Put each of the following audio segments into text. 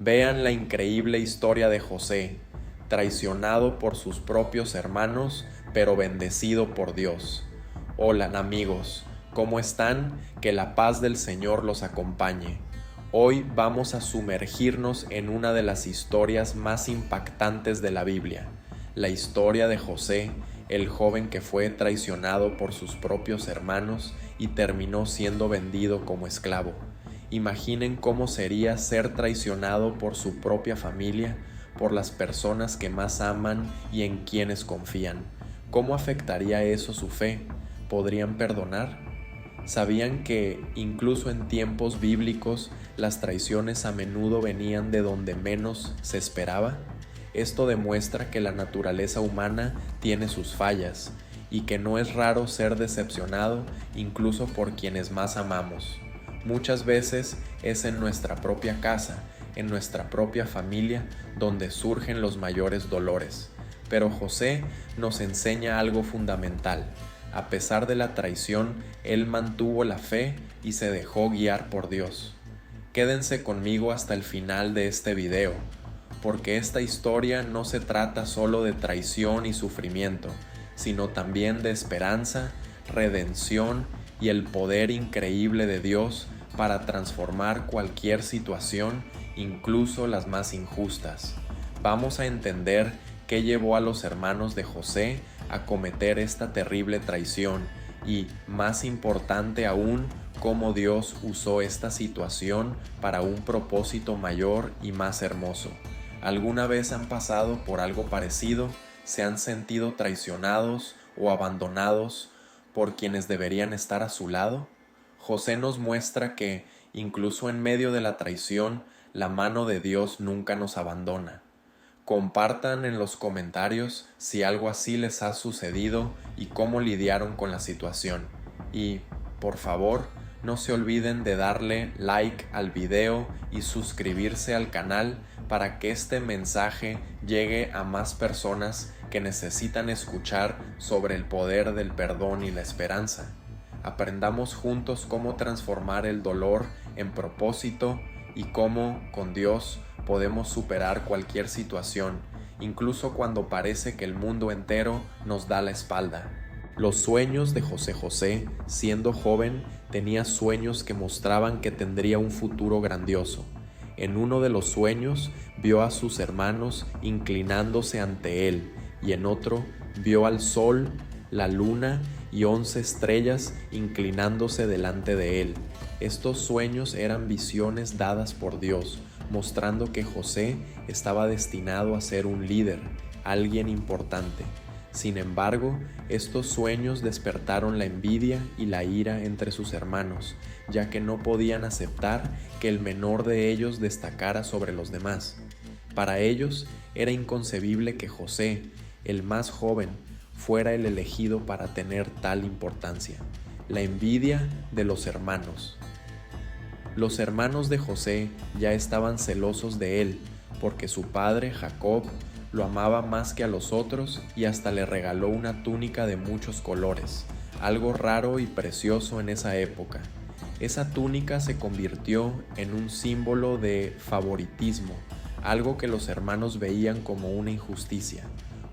Vean la increíble historia de José, traicionado por sus propios hermanos, pero bendecido por Dios. Hola amigos, ¿cómo están? Que la paz del Señor los acompañe. Hoy vamos a sumergirnos en una de las historias más impactantes de la Biblia, la historia de José, el joven que fue traicionado por sus propios hermanos y terminó siendo vendido como esclavo. Imaginen cómo sería ser traicionado por su propia familia, por las personas que más aman y en quienes confían. ¿Cómo afectaría eso su fe? ¿Podrían perdonar? ¿Sabían que incluso en tiempos bíblicos las traiciones a menudo venían de donde menos se esperaba? Esto demuestra que la naturaleza humana tiene sus fallas y que no es raro ser decepcionado incluso por quienes más amamos. Muchas veces es en nuestra propia casa, en nuestra propia familia, donde surgen los mayores dolores. Pero José nos enseña algo fundamental. A pesar de la traición, él mantuvo la fe y se dejó guiar por Dios. Quédense conmigo hasta el final de este video, porque esta historia no se trata solo de traición y sufrimiento, sino también de esperanza, redención y el poder increíble de Dios para transformar cualquier situación, incluso las más injustas. Vamos a entender qué llevó a los hermanos de José a cometer esta terrible traición y, más importante aún, cómo Dios usó esta situación para un propósito mayor y más hermoso. ¿Alguna vez han pasado por algo parecido? ¿Se han sentido traicionados o abandonados por quienes deberían estar a su lado? José nos muestra que, incluso en medio de la traición, la mano de Dios nunca nos abandona. Compartan en los comentarios si algo así les ha sucedido y cómo lidiaron con la situación. Y, por favor, no se olviden de darle like al video y suscribirse al canal para que este mensaje llegue a más personas que necesitan escuchar sobre el poder del perdón y la esperanza. Aprendamos juntos cómo transformar el dolor en propósito y cómo, con Dios, podemos superar cualquier situación, incluso cuando parece que el mundo entero nos da la espalda. Los sueños de José, siendo joven, tenía sueños que mostraban que tendría un futuro grandioso. En uno de los sueños vio a sus hermanos inclinándose ante él, y en otro vio al sol, la luna y 11 estrellas inclinándose delante de él. Estos sueños eran visiones dadas por Dios, mostrando que José estaba destinado a ser un líder, alguien importante. Sin embargo, estos sueños despertaron la envidia y la ira entre sus hermanos, ya que no podían aceptar que el menor de ellos destacara sobre los demás. Para ellos era inconcebible que José, el más joven, fuera el elegido para tener tal importancia. La envidia de los hermanos. Los hermanos de José ya estaban celosos de él, porque su padre Jacob lo amaba más que a los otros y hasta le regaló una túnica de muchos colores, algo raro y precioso en esa época. Esa túnica se convirtió en un símbolo de favoritismo, algo que los hermanos veían como una injusticia.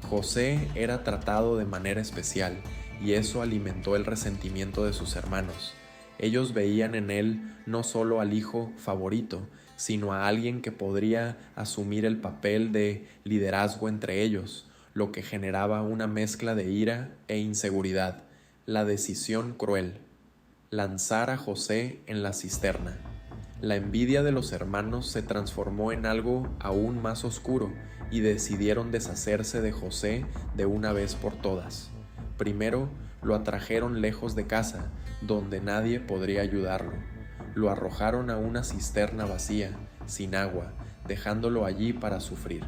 José era tratado de manera especial y eso alimentó el resentimiento de sus hermanos. Ellos veían en él no solo al hijo favorito, sino a alguien que podría asumir el papel de liderazgo entre ellos, lo que generaba una mezcla de ira e inseguridad. La decisión cruel: lanzar a José en la cisterna. La envidia de los hermanos se transformó en algo aún más oscuro y decidieron deshacerse de José de una vez por todas. Primero lo atrajeron lejos de casa, donde nadie podría ayudarlo. Lo arrojaron a una cisterna vacía, sin agua, dejándolo allí para sufrir.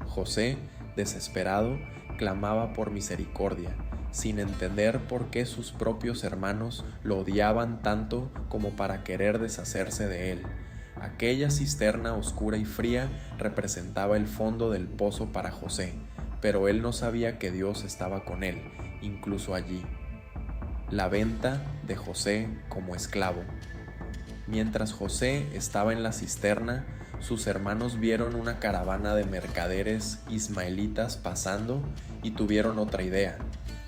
José, desesperado, clamaba por misericordia, sin entender por qué sus propios hermanos lo odiaban tanto como para querer deshacerse de él. Aquella cisterna oscura y fría representaba el fondo del pozo para José, pero él no sabía que Dios estaba con él, incluso allí. La venta de José como esclavo. Mientras José estaba en la cisterna, sus hermanos vieron una caravana de mercaderes ismaelitas pasando y tuvieron otra idea: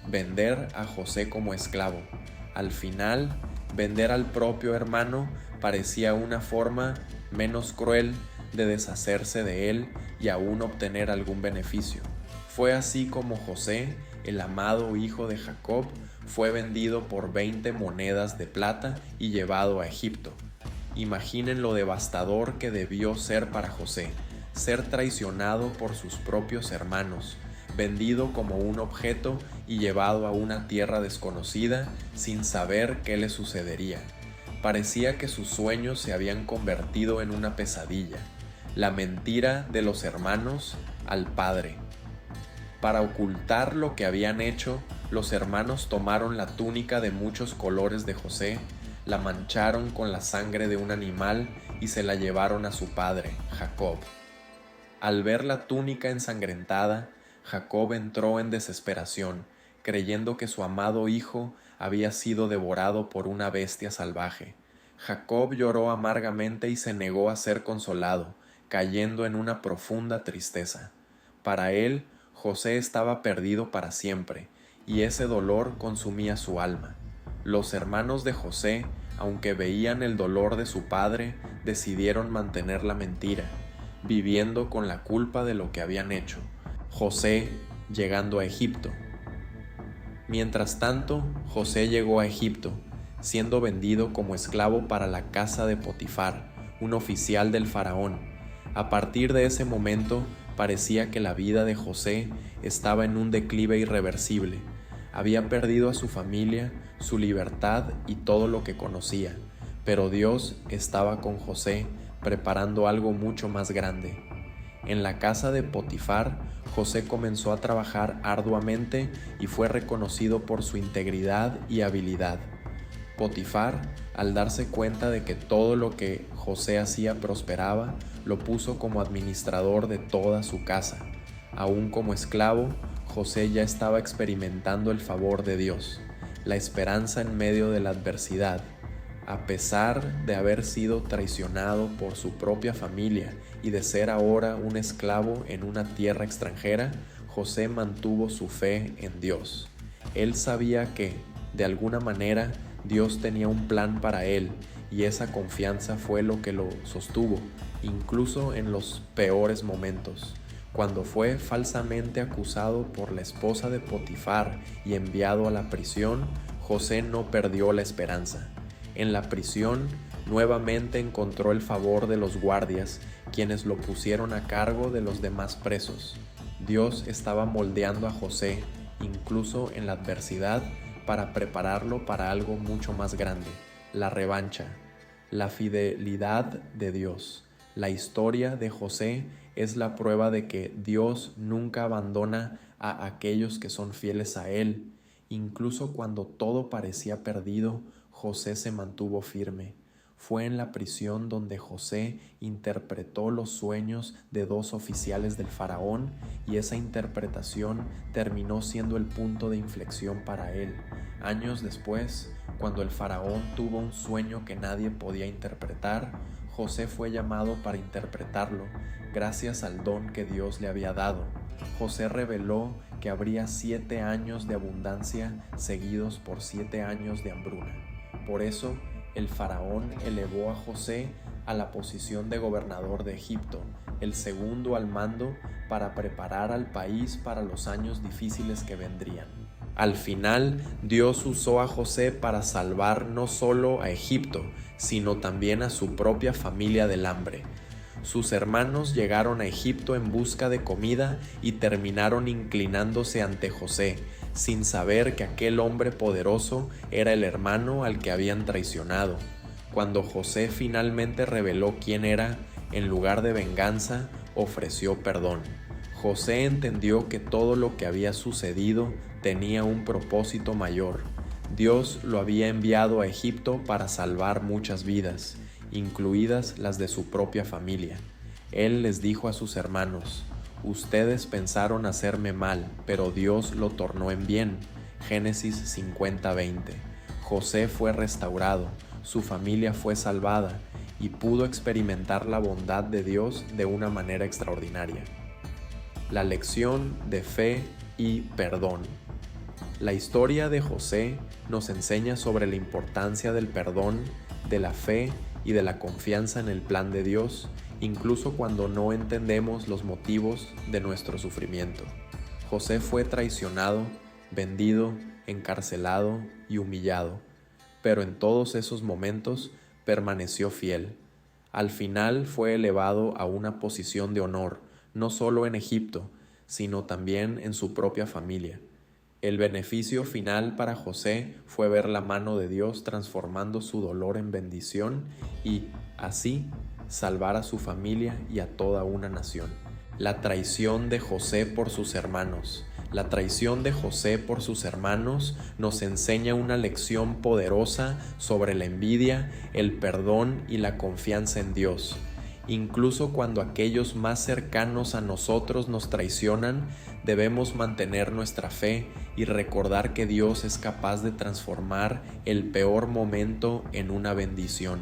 vender a José como esclavo. Al final, vender al propio hermano parecía una forma menos cruel de deshacerse de él y aún obtener algún beneficio. Fue así como José, el amado hijo de Jacob, fue vendido por 20 monedas de plata y llevado a Egipto. Imaginen lo devastador que debió ser para José, ser traicionado por sus propios hermanos, vendido como un objeto y llevado a una tierra desconocida sin saber qué le sucedería. Parecía que sus sueños se habían convertido en una pesadilla, la mentira de los hermanos al padre. Para ocultar lo que habían hecho, los hermanos tomaron la túnica de muchos colores de José, la mancharon con la sangre de un animal y se la llevaron a su padre, Jacob. Al ver la túnica ensangrentada, Jacob entró en desesperación, creyendo que su amado hijo había sido devorado por una bestia salvaje. Jacob lloró amargamente y se negó a ser consolado, cayendo en una profunda tristeza. Para él, José estaba perdido para siempre, y ese dolor consumía su alma. Los hermanos de José, aunque veían el dolor de su padre, decidieron mantener la mentira, viviendo con la culpa de lo que habían hecho. José llegando a Egipto. Mientras tanto, José llegó a Egipto, siendo vendido como esclavo para la casa de Potifar, un oficial del faraón. A partir de ese momento, parecía que la vida de José estaba en un declive irreversible. Había perdido a su familia, su libertad y todo lo que conocía, pero Dios estaba con José, preparando algo mucho más grande. En la casa de Potifar, José comenzó a trabajar arduamente y fue reconocido por su integridad y habilidad. Potifar, al darse cuenta de que todo lo que José hacía prosperaba, lo puso como administrador de toda su casa. Aún como esclavo, José ya estaba experimentando el favor de Dios, la esperanza en medio de la adversidad. A pesar de haber sido traicionado por su propia familia y de ser ahora un esclavo en una tierra extranjera, José mantuvo su fe en Dios. Él sabía que, de alguna manera, Dios tenía un plan para él, y esa confianza fue lo que lo sostuvo, incluso en los peores momentos. Cuando fue falsamente acusado por la esposa de Potifar y enviado a la prisión, José no perdió la esperanza. En la prisión, nuevamente encontró el favor de los guardias, quienes lo pusieron a cargo de los demás presos. Dios estaba moldeando a José, incluso en la adversidad, para prepararlo para algo mucho más grande: la revancha, la fidelidad de Dios. La historia de José es la prueba de que Dios nunca abandona a aquellos que son fieles a Él. Incluso cuando todo parecía perdido, José se mantuvo firme. Fue en la prisión donde José interpretó los sueños de 2 oficiales del faraón, y esa interpretación terminó siendo el punto de inflexión para él. Años después, cuando el faraón tuvo un sueño que nadie podía interpretar, José fue llamado para interpretarlo, gracias al don que Dios le había dado. José reveló que habría 7 años de abundancia seguidos por 7 años de hambruna. Por eso, el faraón elevó a José a la posición de gobernador de Egipto, el segundo al mando, para preparar al país para los años difíciles que vendrían. Al final, Dios usó a José para salvar no solo a Egipto, sino también a su propia familia del hambre. Sus hermanos llegaron a Egipto en busca de comida y terminaron inclinándose ante José, sin saber que aquel hombre poderoso era el hermano al que habían traicionado. Cuando José finalmente reveló quién era, en lugar de venganza, ofreció perdón. José entendió que todo lo que había sucedido tenía un propósito mayor. Dios lo había enviado a Egipto para salvar muchas vidas, incluidas las de su propia familia. Él les dijo a sus hermanos: «Ustedes pensaron hacerme mal, pero Dios lo tornó en bien». Génesis 50:20. José fue restaurado, su familia fue salvada, y pudo experimentar la bondad de Dios de una manera extraordinaria. La lección de fe y perdón. La historia de José nos enseña sobre la importancia del perdón, de la fe y de la confianza en el plan de Dios, incluso cuando no entendemos los motivos de nuestro sufrimiento. José fue traicionado, vendido, encarcelado y humillado, pero en todos esos momentos permaneció fiel. Al final fue elevado a una posición de honor, no solo en Egipto, sino también en su propia familia. El beneficio final para José fue ver la mano de Dios transformando su dolor en bendición y, así, salvar a su familia y a toda una nación. La traición de José por sus hermanos. La traición de José por sus hermanos nos enseña una lección poderosa sobre la envidia, el perdón y la confianza en Dios. Incluso cuando aquellos más cercanos a nosotros nos traicionan, debemos mantener nuestra fe y recordar que Dios es capaz de transformar el peor momento en una bendición.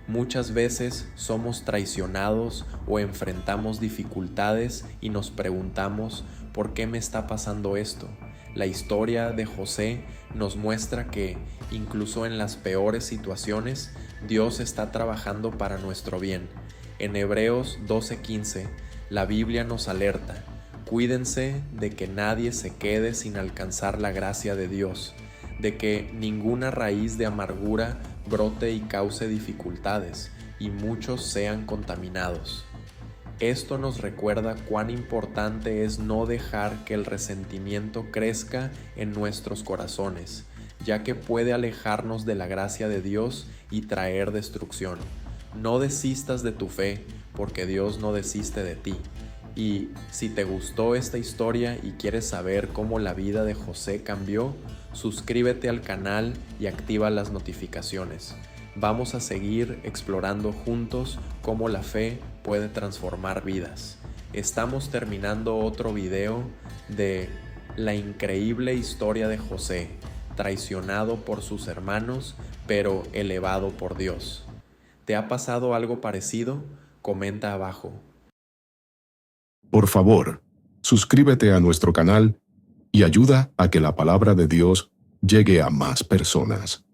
Muchas veces somos traicionados o enfrentamos dificultades y nos preguntamos, ¿por qué me está pasando esto? La historia de José nos muestra que, incluso en las peores situaciones, Dios está trabajando para nuestro bien. En Hebreos 12:15, la Biblia nos alerta: cuídense de que nadie se quede sin alcanzar la gracia de Dios, de que ninguna raíz de amargura brote y cause dificultades, y muchos sean contaminados. Esto nos recuerda cuán importante es no dejar que el resentimiento crezca en nuestros corazones, ya que puede alejarnos de la gracia de Dios y traer destrucción. No desistas de tu fe, porque Dios no desiste de ti. Y si te gustó esta historia y quieres saber cómo la vida de José cambió, suscríbete al canal y activa las notificaciones. Vamos a seguir explorando juntos cómo la fe puede transformar vidas. Estamos terminando otro video de la increíble historia de José, traicionado por sus hermanos, pero elevado por Dios. ¿Te ha pasado algo parecido? Comenta abajo. Por favor, suscríbete a nuestro canal y ayuda a que la palabra de Dios llegue a más personas.